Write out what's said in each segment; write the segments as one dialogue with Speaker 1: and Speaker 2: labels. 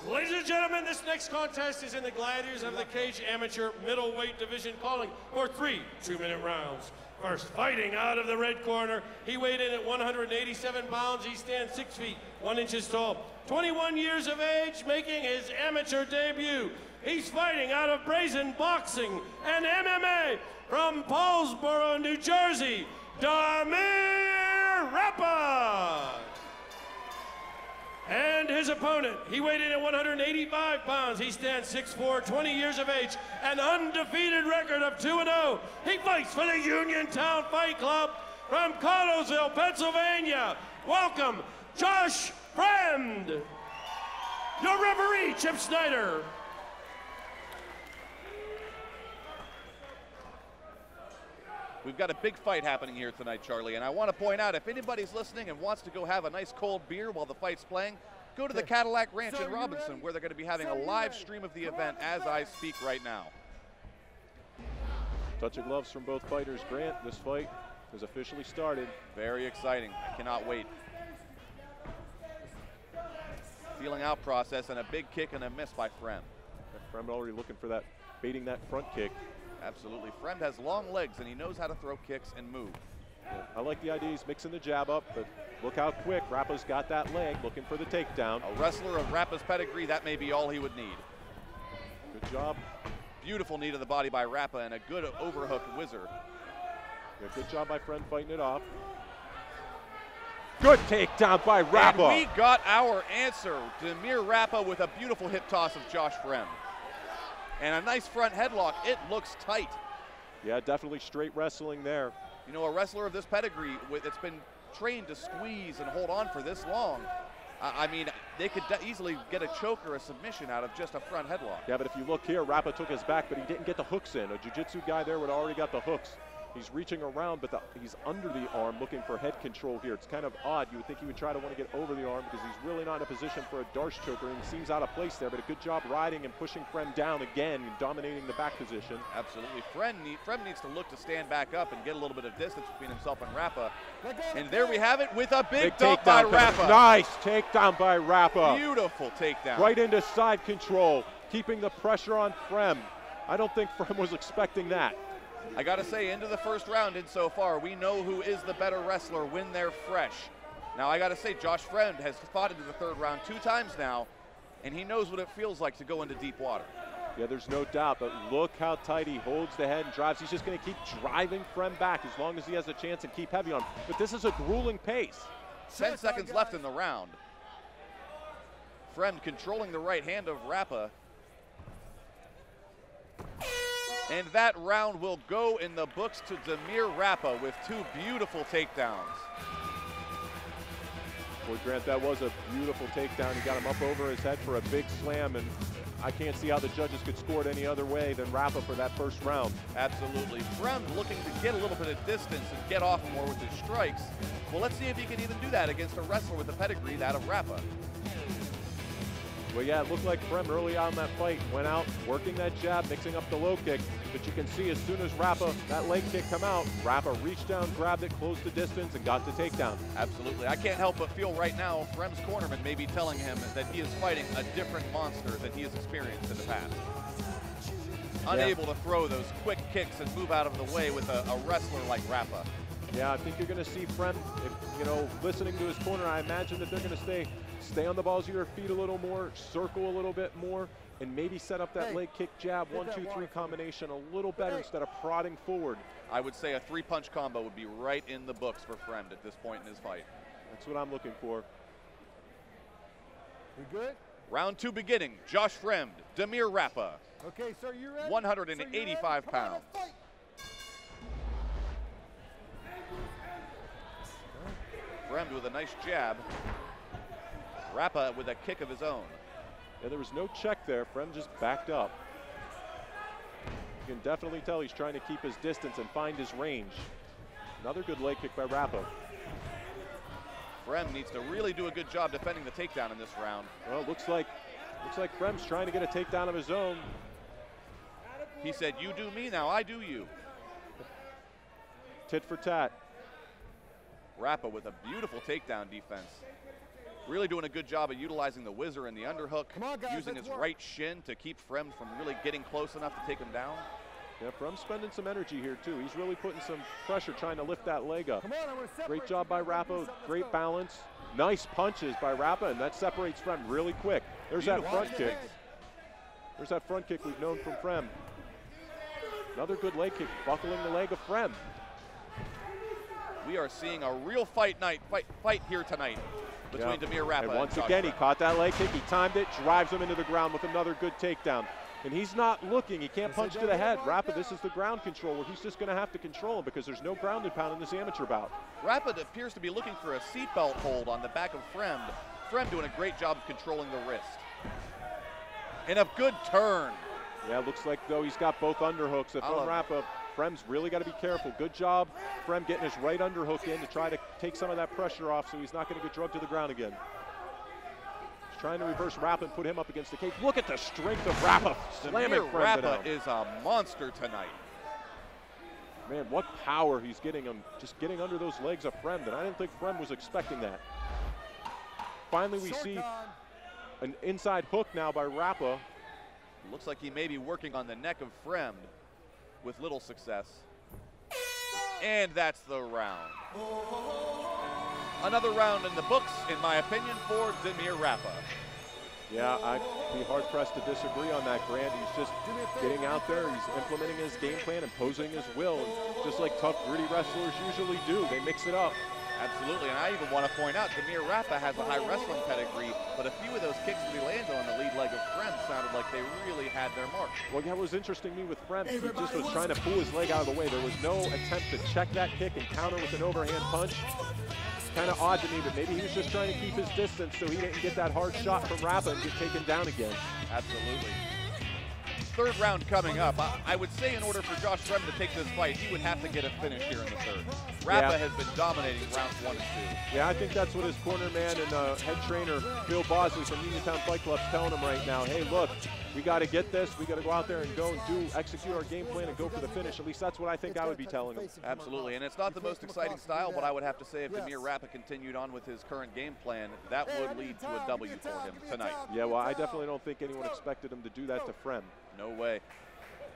Speaker 1: Ladies and gentlemen, this next contest is in the Gladiators of the Cage Amateur Middleweight Division, calling for 3 two-minute rounds. First, fighting out of the red corner, he weighed in at 187 pounds. He stands 6 feet 1 inch tall, 21 years of age, making his amateur debut. He's fighting out of Brazen Boxing and MMA from Paulsboro, New Jersey, Dymere Rappa. And his opponent, he weighed in at 185 pounds. He stands 6'4", 20 years of age, an undefeated record of 2-0. He fights for the Uniontown Fight Club from Connellsville, Pennsylvania. Welcome, Josh Fremd. Your referee, Chip Snyder.
Speaker 2: We've got a big fight happening here tonight, Charlie, and I want to point out, if anybody's listening and wants to go have a nice cold beer while the fight's playing, go to the Cadillac Ranch in Robinson, where they're going to be having a live stream of the event as I speak right now.
Speaker 3: Touch of gloves from both fighters. Grant, this fight has officially started.
Speaker 2: Very exciting. I cannot wait. Feeling out process and a big kick and a miss by Fremd.
Speaker 3: Fremd already looking for that, baiting that front kick.
Speaker 2: Absolutely. Fremd has long legs and he knows how to throw kicks and move.
Speaker 3: Yeah, I like the idea. He's mixing the jab up, but look how quick Rappa's got that leg, looking for the takedown.
Speaker 2: A wrestler of Rappa's pedigree, that may be all he would need.
Speaker 3: Good job.
Speaker 2: Beautiful knee to the body by Rappa and a good overhook whizzer.
Speaker 3: Yeah, good job by Fremd fighting it off. Good takedown by Rappa.
Speaker 2: And we got our answer. Dymere Rappa with a beautiful hip toss of Josh Fremd. And a nice front headlock. It looks tight.
Speaker 3: Yeah, definitely straight wrestling there.
Speaker 2: You know, a wrestler of this pedigree that's been trained to squeeze and hold on for this long, I mean, they could easily get a choke or a submission out of just a front headlock.
Speaker 3: Yeah, but if you look here, Rappa took his back, but he didn't get the hooks in. A jiu-jitsu guy there would have already got the hooks. He's reaching around, but he's under the arm looking for head control here. It's kind of odd. You would think he would try to want to get over the arm because he's really not in a position for a Darce choker, and he seems out of place there, but a good job riding and pushing Fremd down again and dominating the back position.
Speaker 2: Absolutely. Fremd needs to look to stand back up and get a little bit of distance between himself and Rappa. And there we have it with a big dump by Rappa.
Speaker 3: Nice takedown by Rappa.
Speaker 2: Beautiful takedown.
Speaker 3: Right into side control, keeping the pressure on Fremd. I don't think Fremd was expecting that.
Speaker 2: I gotta say, into the first round insofar, we know who is the better wrestler when they're fresh. Now I gotta say, Josh Fremd has fought into the third round 2 times now, and he knows what it feels like to go into deep water.
Speaker 3: Yeah, there's no doubt, but look how tight he holds the head and drives. He's just gonna keep driving Fremd back as long as he has a chance and keep heavy on him. But this is a grueling pace.
Speaker 2: 10 seconds left in the round. Fremd controlling the right hand of Rappa. And that round will go in the books to Dymere Rappa with 2 beautiful takedowns.
Speaker 3: Boy, Grant, that was a beautiful takedown. He got him up over his head for a big slam, and I can't see how the judges could score it any other way than Rappa for that first round.
Speaker 2: Absolutely. Fremd looking to get a little bit of distance and get off more with his strikes. Well, let's see if he can even do that against a wrestler with a pedigree, that of Rappa.
Speaker 3: Well, yeah, it looked like Fremd early on in that fight went out, working that jab, mixing up the low kick. But you can see as soon as Rappa, that leg kick come out, Rappa reached down, grabbed it, closed the distance, and got the takedown.
Speaker 2: Absolutely. I can't help but feel right now Fremd's cornerman may be telling him that he is fighting a different monster than he has experienced in the past. Unable to throw those quick kicks and move out of the way with a wrestler like Rappa.
Speaker 3: Yeah, I think you're going to see Fremd, listening to his corner, I imagine that they're going to stay on the balls of your feet a little more, circle a little bit more, and maybe set up that leg kick jab 1-2-3 combination a little better instead of prodding forward.
Speaker 2: I would say a 3-punch combo would be right in the books for Fremd at this point in his fight.
Speaker 3: That's what I'm looking for.
Speaker 4: You good?
Speaker 2: Round 2 beginning. Josh Fremd, Dymere Rappa.
Speaker 4: Okay, sir, you ready?
Speaker 2: 185 pounds. Fremd with a nice jab. Rappa with a kick of his own.
Speaker 3: Yeah, there was no check there. Fremd just backed up. You can definitely tell he's trying to keep his distance and find his range. Another good leg kick by Rappa.
Speaker 2: Fremd needs to really do a good job defending the takedown in this round.
Speaker 3: Well, looks like Fremd's trying to get a takedown of his own.
Speaker 2: He said, "You do me, now I do you."
Speaker 3: Tit for tat.
Speaker 2: Rappa with a beautiful takedown defense. Really doing a good job of utilizing the whizzer and the underhook, using his right shin to keep Fremd from really getting close enough to take him down.
Speaker 3: Yeah, Fremd's spending some energy here too. He's really putting some pressure trying to lift that leg up. Great job by Rappa, great balance. Nice punches by Rappa, and that separates Fremd really quick. There's that front kick. There's that front kick we've known from Fremd. Another good leg kick, buckling the leg of Fremd.
Speaker 2: We are seeing a real fight here tonight between Dymere Rappa
Speaker 3: and once
Speaker 2: Josh
Speaker 3: again,
Speaker 2: Fremd.
Speaker 3: he caught that leg kick, he timed it, drives him into the ground with another good takedown. And he's not looking, he can't punch to the head. Rappa, this is the ground control where he's just gonna have to control him because there's no ground and pound in this amateur bout.
Speaker 2: Rappa appears to be looking for a seatbelt hold on the back of Fremd. Fremd doing a great job of controlling the wrist. And a good turn.
Speaker 3: Yeah, looks like though he's got both underhooks. If from Rappa, Fremd's really got to be careful. Good job, Fremd getting his right underhook in to try to take some of that pressure off so he's not going to get drugged to the ground again. He's trying to reverse Rappa and put him up against the cage. Look at the strength of Rappa. Slamming
Speaker 2: Dymere
Speaker 3: Fremd
Speaker 2: Rappa
Speaker 3: down.
Speaker 2: is a monster tonight.
Speaker 3: Man, what power he's getting him, just getting under those legs of Fremd, and I didn't think Fremd was expecting that. Finally, we see an inside hook now by Rappa.
Speaker 2: Looks like he may be working on the neck of Fremd with little success. And that's the round. Another round in the books, in my opinion, for Dymere Rappa.
Speaker 3: Yeah, I'd be hard-pressed to disagree on that, Grant. He's just getting out there. He's implementing his game plan, imposing his will, just like tough, gritty wrestlers usually do. They mix it up.
Speaker 2: Absolutely, and I even want to point out Dymere Rappa has a high wrestling pedigree, but a few of those kicks that he landed on the lead leg of Fremd sounded like they really had their mark.
Speaker 3: Well, yeah, what was interesting to me with Fremd, he just was trying to pull his leg out of the way. There was no attempt to check that kick and counter with an overhand punch. Kind of odd to me, but maybe he was just trying to keep his distance so he didn't get that hard shot from Rappa and get taken down again.
Speaker 2: Absolutely. Third round coming up. I would say in order for Josh Fremd to take this fight, he would have to get a finish here in the third. Rappa has been dominating rounds 1 and 2.
Speaker 3: Yeah, I think that's what his corner man and head trainer, Bill Bosley from Uniontown Fight Club, is telling him right now. Hey, look, we got to get this. We got to go out there and go and execute our game plan and go for the finish. At least that's what I think I would be telling him.
Speaker 2: Absolutely, and it's not the most exciting style, but I would have to say if Dymere Rappa continued on with his current game plan, that would lead to a W for him tonight.
Speaker 3: Yeah, well, I definitely don't think anyone expected him to do that to Fremd.
Speaker 2: No way.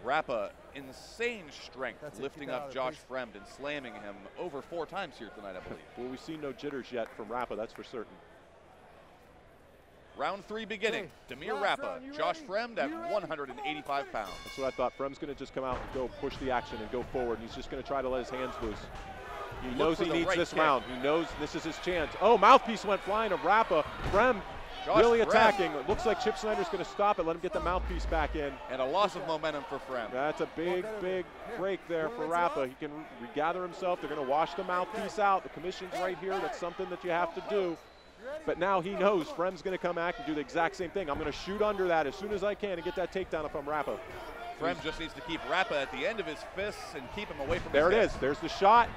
Speaker 2: Rappa, insane strength, lifting up Josh Fremd and slamming him over 4 times here tonight, I believe.
Speaker 3: Well, we've seen no jitters yet from Rappa, that's for certain.
Speaker 2: Round 3 beginning. Dymere Rappa, Josh Fremd at 185 pounds.
Speaker 3: That's what I thought. Fremd's going to just come out and go push the action and go forward. He's just going to try to let his hands loose. He knows he needs this round. He knows this is his chance. Oh, mouthpiece went flying of Rappa. Fremd really attacking. It looks like Chip Snyder's going to stop it, let him get the mouthpiece back in.
Speaker 2: And a loss of momentum for Fremd.
Speaker 3: That's a big, big break there for Rappa. He can regather himself. They're going to wash the mouthpiece out. The commission's right here. That's something that you have to do. But now he knows Fremd's going to come back and do the exact same thing. I'm going to shoot under that as soon as I can and get that takedown if I'm Rappa.
Speaker 2: Fremd just needs to keep Rappa at the end of his fists and keep him away from
Speaker 3: There it is. There's the shot.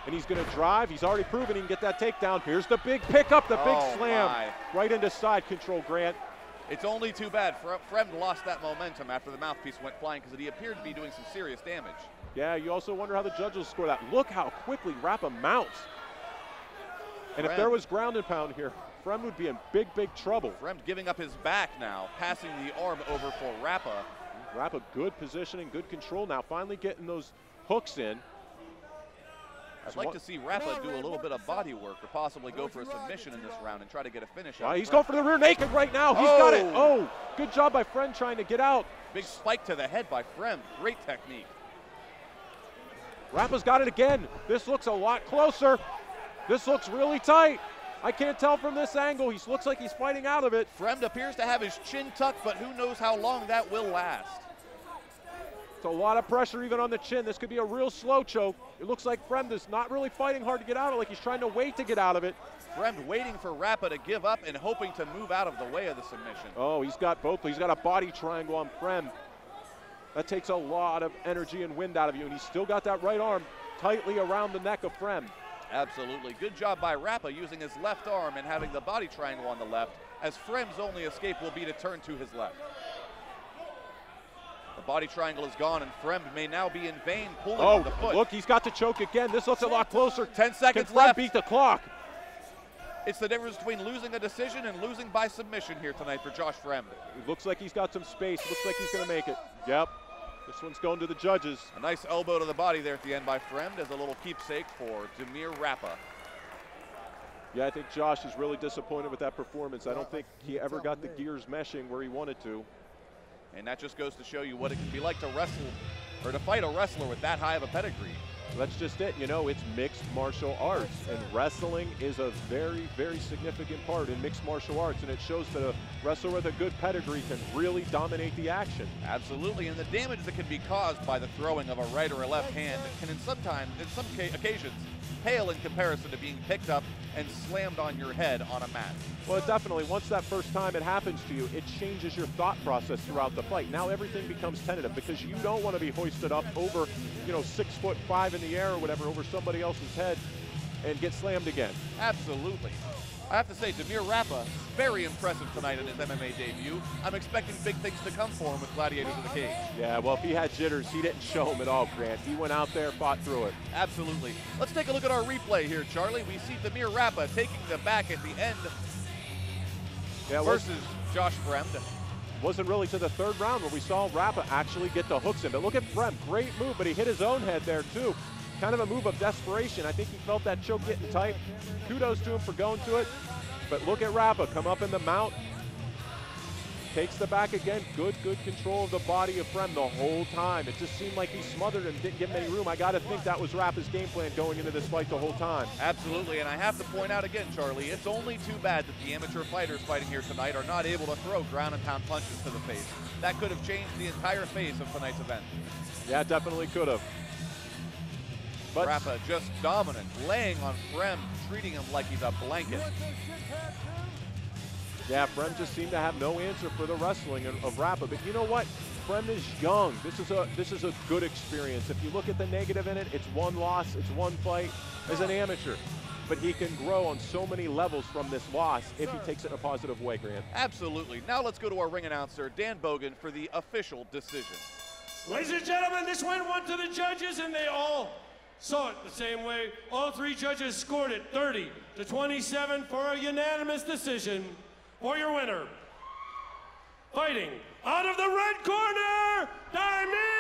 Speaker 3: And he's going to drive. He's already proven he can get that takedown. Here's the big pickup, the big slam. Right into side control, Grant.
Speaker 2: It's only too bad. Fremd lost that momentum after the mouthpiece went flying because he appeared to be doing some serious damage.
Speaker 3: Yeah, you also wonder how the judges will score that. Look how quickly Rappa mounts. And if there was ground and pound here, Fremd would be in big, big trouble.
Speaker 2: Fremd giving up his back now, passing the arm over for Rappa.
Speaker 3: Rappa, good positioning, good control now, finally getting those hooks in.
Speaker 2: I'd like to see Rappa do a little bit of body work or possibly go for a submission in this round and try to get a finish.
Speaker 3: He's going for the rear naked right now. He's got it. Oh, good job by Fremd trying to get out.
Speaker 2: Big spike to the head by Fremd. Great technique.
Speaker 3: Rappa's got it again. This looks a lot closer. This looks really tight. I can't tell from this angle. He looks like he's fighting out of it.
Speaker 2: Fremd appears to have his chin tucked, but who knows how long that will last.
Speaker 3: It's a lot of pressure even on the chin. This could be a real slow choke. It looks like Fremd is not really fighting hard to get out of it, like he's trying to wait to get out of it.
Speaker 2: Fremd waiting for Rappa to give up and hoping to move out of the way of the submission.
Speaker 3: Oh, he's got both. He's got a body triangle on Fremd. That takes a lot of energy and wind out of you, and he's still got that right arm tightly around the neck of Fremd.
Speaker 2: Absolutely. Good job by Rappa using his left arm and having the body triangle on the left, as Fremd's only escape will be to turn to his left. The body triangle is gone, and Fremd may now be in vain pulling on the foot.
Speaker 3: Look, he's got the choke again. This looks a lot closer.
Speaker 2: 10 seconds
Speaker 3: Can Fremd
Speaker 2: left.
Speaker 3: beat the clock?
Speaker 2: It's the difference between losing a decision and losing by submission here tonight for Josh Fremd.
Speaker 3: It looks like he's got some space. Looks like he's going to make it. Yep. This one's going to the judges.
Speaker 2: A nice elbow to the body there at the end by Fremd as a little keepsake for Dymere Rappa.
Speaker 3: Yeah, I think Josh is really disappointed with that performance. I don't think he ever got the gears meshing where he wanted to.
Speaker 2: And that just goes to show you what it can be like to wrestle, or to fight a wrestler with that high of a pedigree.
Speaker 3: That's just it. You know, it's mixed martial arts, and wrestling is a very, very significant part in mixed martial arts, and it shows that a wrestler with a good pedigree can really dominate the action.
Speaker 2: Absolutely, and the damage that can be caused by the throwing of a right or a left hand can in some occasions pale in comparison to being picked up and slammed on your head on a mat.
Speaker 3: Well, definitely, once that first time it happens to you, it changes your thought process throughout the fight. Now everything becomes tentative because you don't want to be hoisted up over, you know, 6'5" in the air or whatever over somebody else's head and get slammed again.
Speaker 2: Absolutely. I have to say, Dymere Rappa, very impressive tonight in his MMA debut. I'm expecting big things to come for him with Gladiators in the cage.
Speaker 3: Yeah, well, if he had jitters, he didn't show them at all, Grant. He went out there, fought through it.
Speaker 2: Absolutely. Let's take a look at our replay here, Charlie. We see Dymere Rappa taking the back at the end versus Josh Fremd.
Speaker 3: Wasn't really to the third round where we saw Rappa actually get the hooks in. But look at Fremd, great move, but he hit his own head there too. Kind of a move of desperation. I think he felt that choke getting tight. Kudos to him for going to it. But look at Rappa come up in the mount. Takes the back again. Good control of the body of Fremd the whole time. It just seemed like he smothered him, didn't give him any room. I got to think that was Rappa's game plan going into this fight the whole time.
Speaker 2: Absolutely, and I have to point out again, Charlie, it's only too bad that the amateur fighters fighting here tonight are not able to throw ground and pound punches to the face. That could have changed the entire face of tonight's event.
Speaker 3: Yeah, definitely could have. But
Speaker 2: Rappa just dominant, laying on Fremd, treating him like he's a blanket.
Speaker 3: Yeah, Fremd just seemed to have no answer for the wrestling of Rappa. But you know what? Fremd is young. This is a good experience. If you look at the negative in it, it's one loss, it's one fight as an amateur. But he can grow on so many levels from this loss if he takes it in a positive way, Grant.
Speaker 2: Absolutely. Now let's go to our ring announcer, Dan Bogan, for the official decision.
Speaker 1: Ladies and gentlemen, this went to the judges, and they all saw it the same way. All three judges scored it 30-27 for a unanimous decision. For your winner, fighting out of the red corner, Dymere